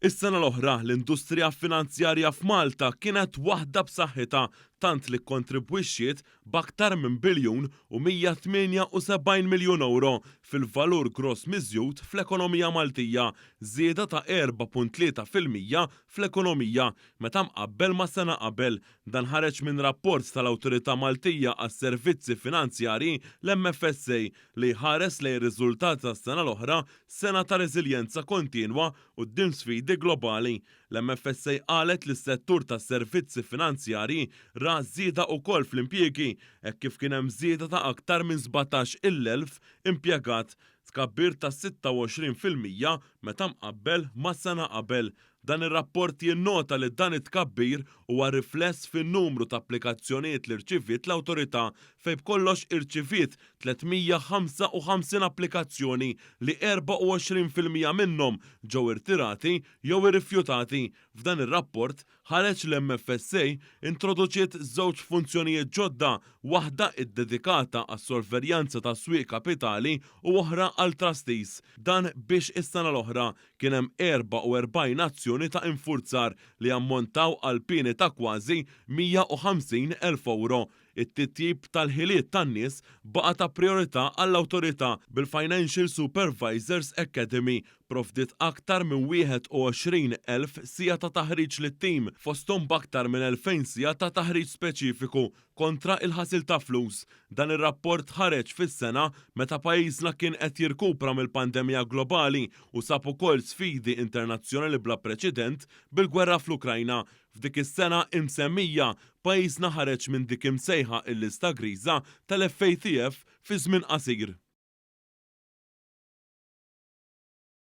Is-sena l-oħra l-industrija finanzjarja f'Malta kienet waħda b'saħħitha tant li kontribwixxiet b'aktar minn biljun u 178 miljun euro fil-valur gross miżjud fl-ekonomija Maltija, żieda ta' 4.3% fl-ekonomija meta mqabbel ma' sena qabel. Dan ħareġ minn rapport tal-Awtorità Maltija għas-Servizzi Finanzjarji l-MFSA li ħares lejn ir-riżultat tas-sena l-oħra, sena ta' reżiljenza kontinwa quddiem sfidi globali. L-MFSA qalet li s-settur tas-servizzi finanzjarji ra żieda wkoll fl-impjiegi hekk kif kien hemm żieda ta' aktar minn 17,000 impjegat, tkabbir ta' 26% meta mqabbel mas-sena qabel. Dan ir-rapport jinnota li dan it-tkabbir huwa rifless fin-numru ta' applikazzjonijiet li rċiviet l-awtorità fejn b'kollox irċiviet 355 applikazzjoni li 24% minnhom ġew irtirati jew irrifjutati. F'dan ir-rapport ħareġ l-MFSA introduċiet żewġ funzjonijiet ġodda, waħda ddedikata għas-sorveljanza tas-swieq kapitali u oħra għal trustees. Dan biex is-sena l-oħra kien hemm 44 azzjoni ta' infurzar li ammontaw għal pieni ta' kważi 150,000 euro. It-titjib tal-ħiliet tan-nies baqa' ta' priorità għall-awtorità bil-Financial Supervisors Academy provdiet aktar minn 21,000 sija ta' taħriġ lit-tim fosthom b'aktar minn 2,000 sija ta' taħriġ speċifiku kontra il-ħasil ta' flus. Dan ir-rapport ħareġ fis-sena meta pajjiżna kien qed jirkupra mill-pandemija globali u sab ukoll sfidi internazzjonali bla preċedent bil-gwerra fl-Ukrajna. F'dik is-sena imsemmija pajjiżna ħareġ minn dik imsejħa l-lista griża tal-FATF fi żmien qasir.